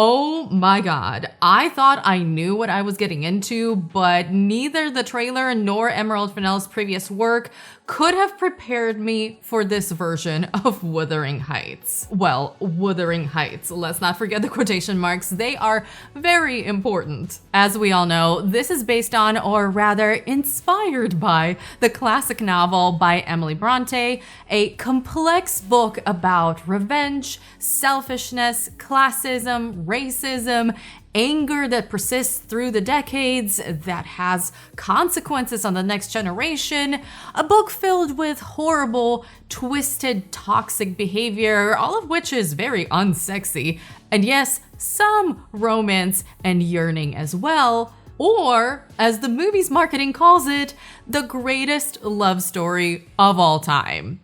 Oh my god, I thought I knew what I was getting into, but neither the trailer nor Emerald Fennell's previous work could have prepared me for this version of Wuthering Heights. Well, Wuthering Heights, let's not forget the quotation marks, they are very important. As we all know, this is based on, or rather inspired by, the classic novel by Emily Brontë, a complex book about revenge, selfishness, classism, racism, anger that persists through the decades, that has consequences on the next generation, a book filled with horrible, twisted, toxic behavior, all of which is very unsexy, and yes, some romance and yearning as well, or, as the movie's marketing calls it, the greatest love story of all time.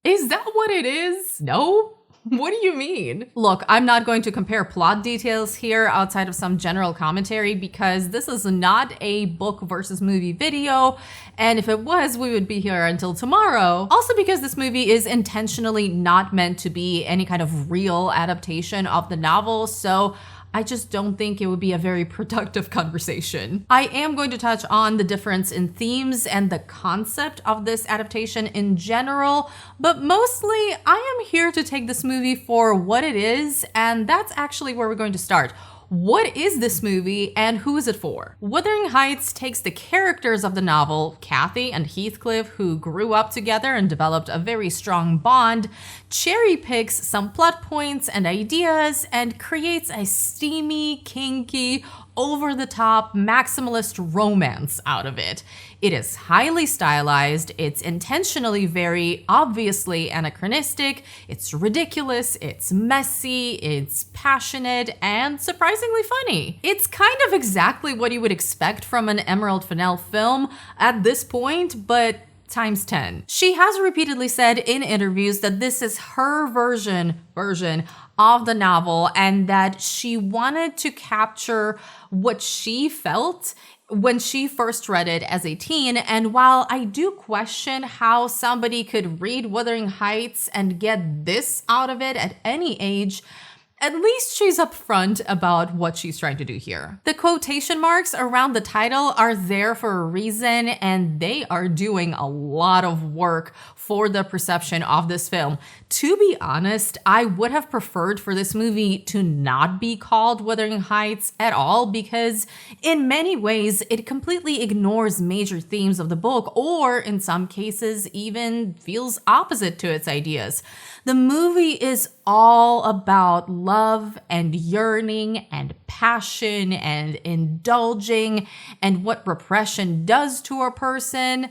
Is that what it is? No? What do you mean? Look, I'm not going to compare plot details here outside of some general commentary because this is not a book versus movie video, and if it was, we would be here until tomorrow. Also because this movie is intentionally not meant to be any kind of real adaptation of the novel, so I just don't think it would be a very productive conversation. I am going to touch on the difference in themes and the concept of this adaptation in general, but mostly I am here to take this movie for what it is, and that's actually where we're going to start. What is this movie and who is it for? Wuthering Heights takes the characters of the novel, Kathy and Heathcliff, who grew up together and developed a very strong bond, cherry picks some plot points and ideas, and creates a steamy, kinky, over-the-top maximalist romance out of it. It is highly stylized, it's intentionally very obviously anachronistic, it's ridiculous, it's messy, it's passionate, and surprisingly funny. It's kind of exactly what you would expect from an Emerald Fennell film at this point, but times 10. She has repeatedly said in interviews that this is her version of the novel and that she wanted to capture what she felt when she first read it as a teen. And while I do question how somebody could read Wuthering Heights and get this out of it at any age, at least she's upfront about what she's trying to do here. The quotation marks around the title are there for a reason, and they are doing a lot of work for the perception of this film. To be honest, I would have preferred for this movie to not be called Wuthering Heights at all because in many ways it completely ignores major themes of the book, or in some cases even feels opposite to its ideas. The movie is all about love and yearning and passion and indulging and what repression does to a person,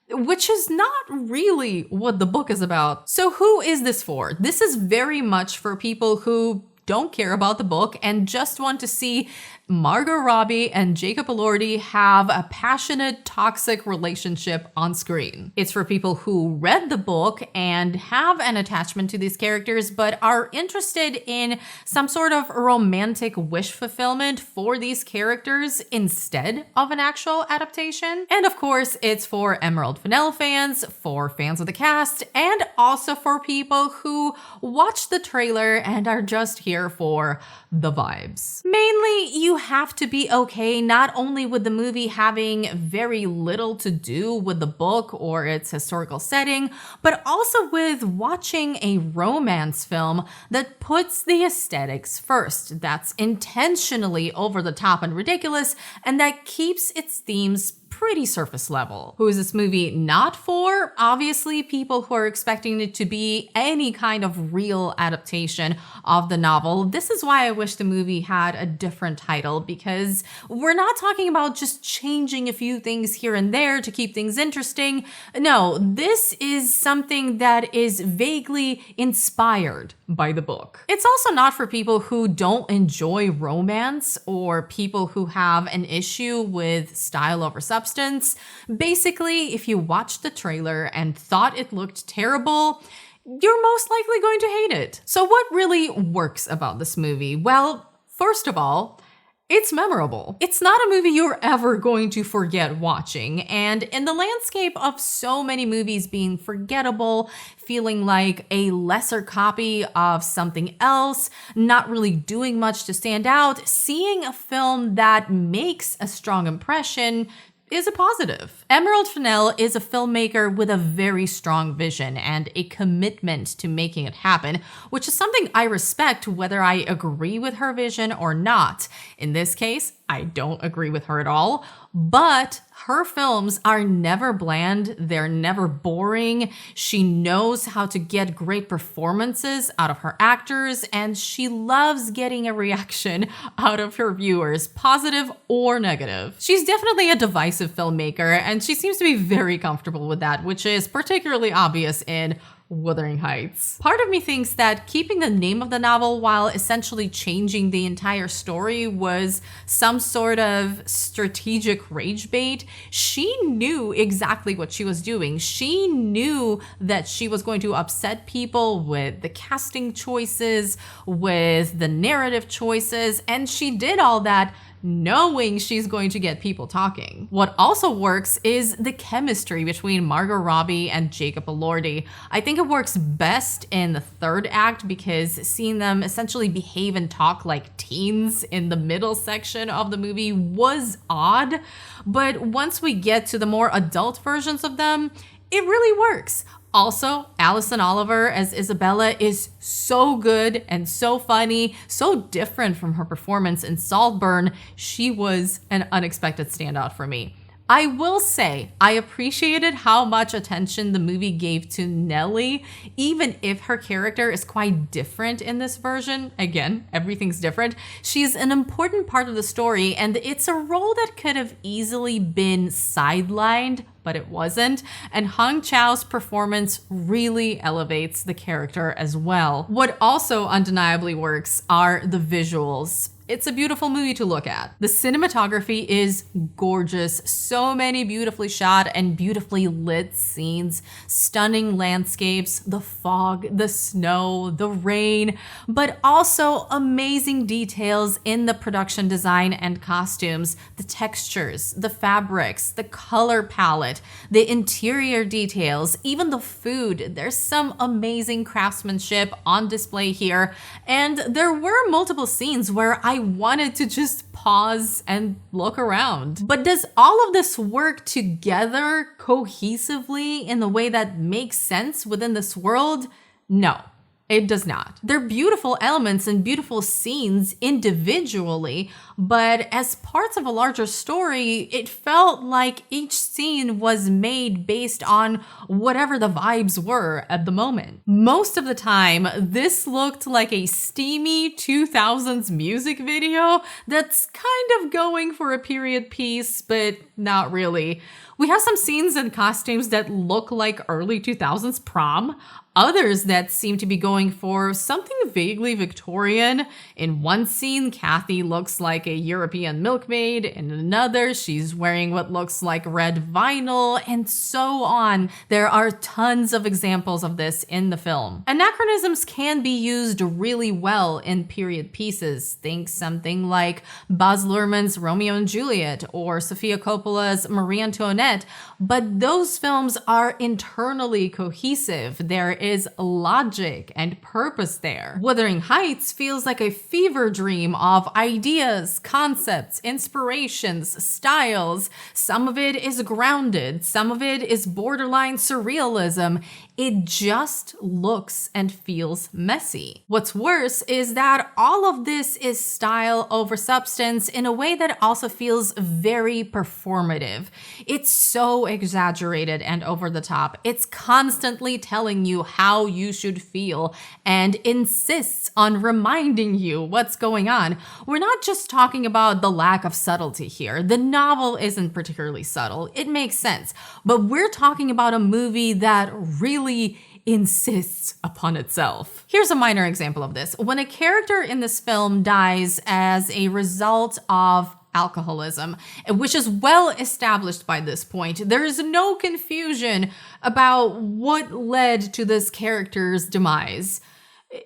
which is not really what the book is about. So who is this for? This is very much for people who don't care about the book and just want to see Margot Robbie and Jacob Elordi have a passionate, toxic relationship on screen. It's for people who read the book and have an attachment to these characters, but are interested in some sort of romantic wish fulfillment for these characters instead of an actual adaptation. And of course, it's for Emerald Fennell fans, for fans of the cast, and also for people who watch the trailer and are just here for the vibes. Mainly, you have to be okay not only with the movie having very little to do with the book or its historical setting, but also with watching a romance film that puts the aesthetics first, that's intentionally over the top and ridiculous, and that keeps its themes pretty surface level. Who is this movie not for? Obviously, people who are expecting it to be any kind of real adaptation of the novel. This is why I wish the movie had a different title, because we're not talking about just changing a few things here and there to keep things interesting. No, this is something that is vaguely inspired by the book. It's also not for people who don't enjoy romance or people who have an issue with style over substance. Basically, if you watched the trailer and thought it looked terrible, you're most likely going to hate it. So what really works about this movie? Well, first of all, it's memorable. It's not a movie you're ever going to forget watching, and in the landscape of so many movies being forgettable, feeling like a lesser copy of something else, not really doing much to stand out, seeing a film that makes a strong impression is a positive. Emerald Fennell is a filmmaker with a very strong vision and a commitment to making it happen, which is something I respect whether I agree with her vision or not. In this case, I don't agree with her at all, but her films are never bland, they're never boring. She knows how to get great performances out of her actors, and she loves getting a reaction out of her viewers, positive or negative. She's definitely a divisive filmmaker, and she seems to be very comfortable with that, which is particularly obvious in Wuthering Heights. Part of me thinks that keeping the name of the novel while essentially changing the entire story was some sort of strategic rage bait. She knew exactly what she was doing. She knew that she was going to upset people with the casting choices, with the narrative choices, and she did all that knowing she's going to get people talking. What also works is the chemistry between Margot Robbie and Jacob Elordi. I think it works best in the third act because seeing them essentially behave and talk like teens in the middle section of the movie was odd, but once we get to the more adult versions of them, it really works. Also, Alison Oliver as Isabella is so good and so funny, so different from her performance in Saltburn. She was an unexpected standout for me. I will say, I appreciated how much attention the movie gave to Nellie, even if her character is quite different in this version. Again, everything's different. She's an important part of the story, and it's a role that could have easily been sidelined, but it wasn't, and Hong Chau's performance really elevates the character as well. What also undeniably works are the visuals. It's a beautiful movie to look at. The cinematography is gorgeous. So many beautifully shot and beautifully lit scenes, stunning landscapes, the fog, the snow, the rain, but also amazing details in the production design and costumes, the textures, the fabrics, the color palette, the interior details, even the food. There's some amazing craftsmanship on display here, and there were multiple scenes where I wanted to just pause and look around. But does all of this work together cohesively in the way that makes sense within this world? No. It does not. They're beautiful elements and beautiful scenes individually, but as parts of a larger story, it felt like each scene was made based on whatever the vibes were at the moment. Most of the time, this looked like a steamy 2000s music video that's kind of going for a period piece, but not really. We have some scenes and costumes that look like early 2000s prom, others that seem to be going for something vaguely Victorian. In one scene, Kathy looks like a European milkmaid. In another, she's wearing what looks like red vinyl, and so on. There are tons of examples of this in the film. Anachronisms can be used really well in period pieces. Think something like Baz Luhrmann's Romeo and Juliet or Sofia Coppola's Marie Antoinette, but those films are internally cohesive. There is logic and purpose there. Wuthering Heights feels like a fever dream of ideas, concepts, inspirations, styles. Some of it is grounded, some of it is borderline surrealism. It just looks and feels messy. What's worse is that all of this is style over substance in a way that also feels very performative. It's so exaggerated and over the top. It's constantly telling you how you should feel and insists on reminding you what's going on. We're not just talking about the lack of subtlety here. The novel isn't particularly subtle. It makes sense. But we're talking about a movie that really insists upon itself. Here's a minor example of this. When a character in this film dies as a result of alcoholism, which is well established by this point, there is no confusion about what led to this character's demise.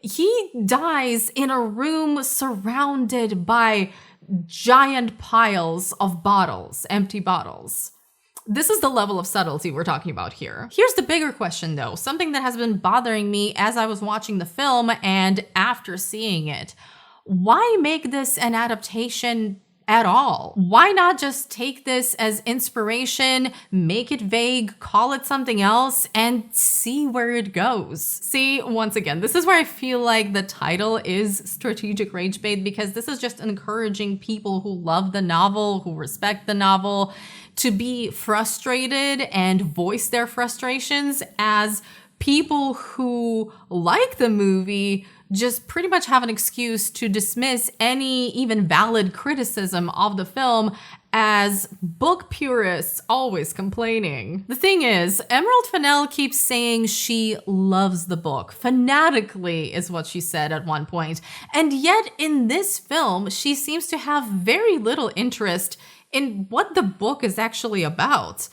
He dies in a room surrounded by giant piles of bottles, empty bottles. This is the level of subtlety we're talking about here. Here's the bigger question though, something that has been bothering me as I was watching the film and after seeing it. Why make this an adaptation at all? Why not just take this as inspiration, make it vague, call it something else, and see where it goes? See, once again, this is where I feel like the title is strategic rage bait, because this is just encouraging people who love the novel, who respect the novel, to be frustrated and voice their frustrations, as people who like the movie just pretty much have an excuse to dismiss any even valid criticism of the film as book purists always complaining. The thing is, Emerald Fennell keeps saying she loves the book. Fanatically is what she said at one point. And yet in this film, she seems to have very little interest in what the book is actually about.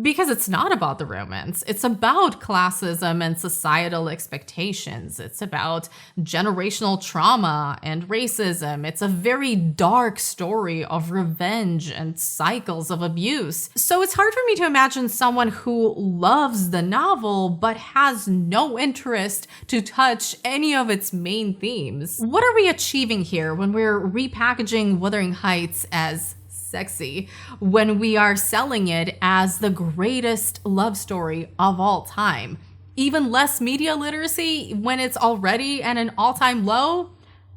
Because it's not about the romance. It's about classism and societal expectations. It's about generational trauma and racism. It's a very dark story of revenge and cycles of abuse. So it's hard for me to imagine someone who loves the novel but has no interest to touch any of its main themes. What are we achieving here when we're repackaging Wuthering Heights as sexy, when we are selling it as the greatest love story of all time? Even less media literacy when it's already at an all-time low?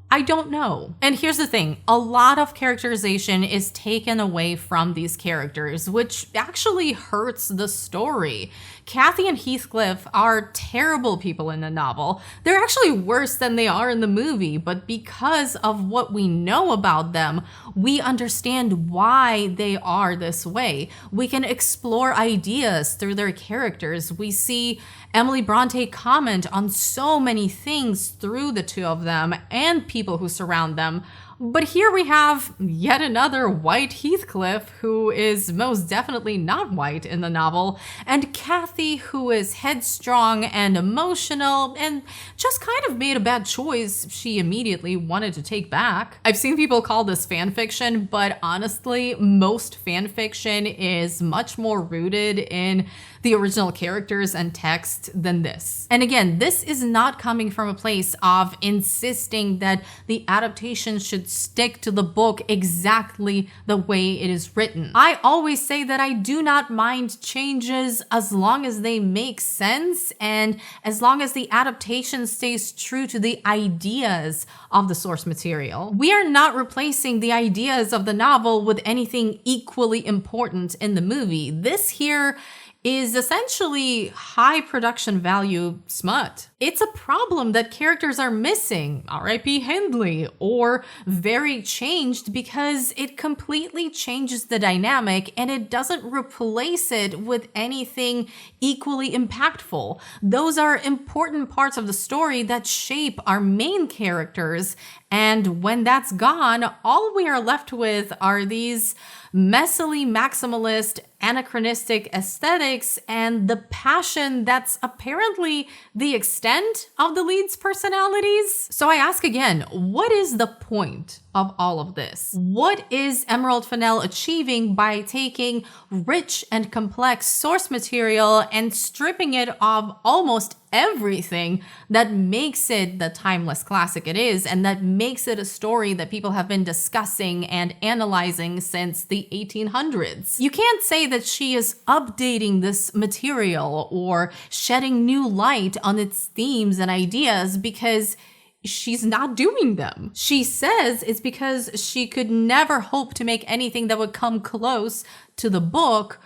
I don't know. And here's the thing, a lot of characterization is taken away from these characters, which actually hurts the story. Kathy and Heathcliff are terrible people in the novel. They're actually worse than they are in the movie, but because of what we know about them, we understand why they are this way. We can explore ideas through their characters. We see Emily Brontë comment on so many things through the two of them and people who surround them. But here we have yet another white Heathcliff, who is most definitely not white in the novel, and Kathy, who is headstrong and emotional and just kind of made a bad choice she immediately wanted to take back. I've seen people call this fan fiction, but honestly, most fan fiction is much more rooted in the original characters and text than this. And again, this is not coming from a place of insisting that the adaptation should stick to the book exactly the way it is written. I always say that I do not mind changes as long as they make sense and as long as the adaptation stays true to the ideas of the source material. We are not replacing the ideas of the novel with anything equally important in the movie. This here is essentially high production value smut. It's a problem that characters are missing, R.I.P. Hindley, or very changed, because it completely changes the dynamic and it doesn't replace it with anything equally impactful. Those are important parts of the story that shape our main characters, and when that's gone, all we are left with are these messily maximalist, anachronistic aesthetics and the passion that's apparently the extent of the lead's personalities. So I ask again, what is the point of all of this? What is Emerald Fennell achieving by taking rich and complex source material and stripping it of almost everything that makes it the timeless classic it is, and that makes it a story that people have been discussing and analyzing since the 1800s? You can't say that she is updating this material or shedding new light on its themes and ideas, because she's not doing them. She says it's because she could never hope to make anything that would come close to the book,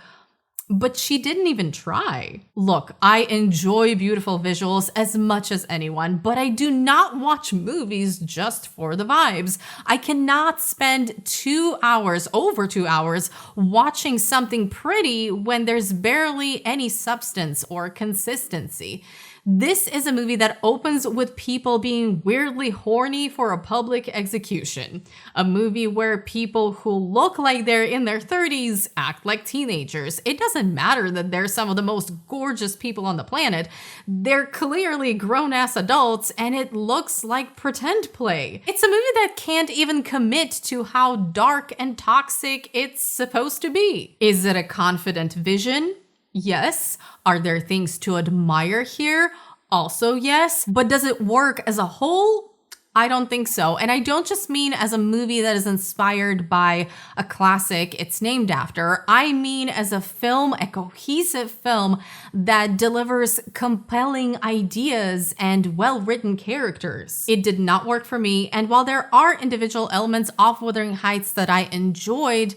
but she didn't even try. Look, I enjoy beautiful visuals as much as anyone, but I do not watch movies just for the vibes. I cannot spend 2 hours, over 2 hours, watching something pretty when there's barely any substance or consistency. This is a movie that opens with people being weirdly horny for a public execution. A movie where people who look like they're in their 30s act like teenagers. It doesn't matter that they're some of the most gorgeous people on the planet. They're clearly grown-ass adults, and it looks like pretend play. It's a movie that can't even commit to how dark and toxic it's supposed to be. Is it a confident vision? Yes. Are there things to admire here? Also yes. But does it work as a whole? I don't think so. And I don't just mean as a movie that is inspired by a classic it's named after. I mean as a film, a cohesive film that delivers compelling ideas and well-written characters. It did not work for me. And while there are individual elements of Wuthering Heights that I enjoyed,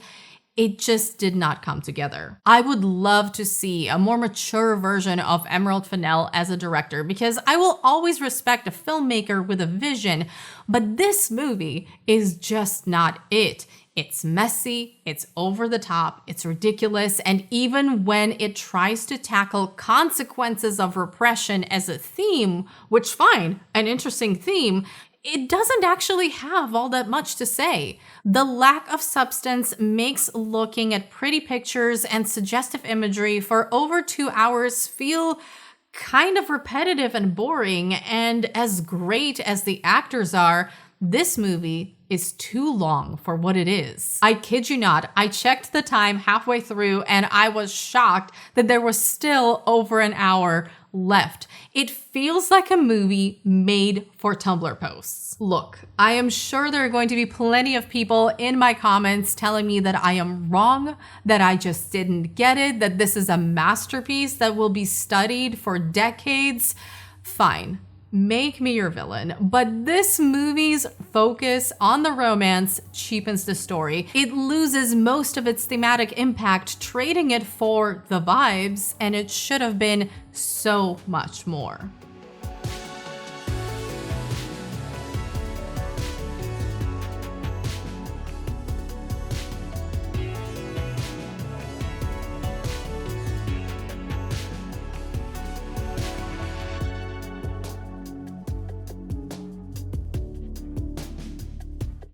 it just did not come together. I would love to see a more mature version of Emerald Fennell as a director, because I will always respect a filmmaker with a vision, but this movie is just not it. It's messy, it's over the top, it's ridiculous, and even when it tries to tackle consequences of repression as a theme, which fine, an interesting theme, it doesn't actually have all that much to say. The lack of substance makes looking at pretty pictures and suggestive imagery for over 2 hours feel kind of repetitive and boring, and as great as the actors are, this movie is too long for what it is. I kid you not, I checked the time halfway through and I was shocked that there was still over an hour left. It feels like a movie made for Tumblr posts. Look, I am sure there are going to be plenty of people in my comments telling me that I am wrong, that I just didn't get it, that this is a masterpiece that will be studied for decades. Fine. Make me your villain, but this movie's focus on the romance cheapens the story. It loses most of its thematic impact, trading it for the vibes, and it should have been so much more.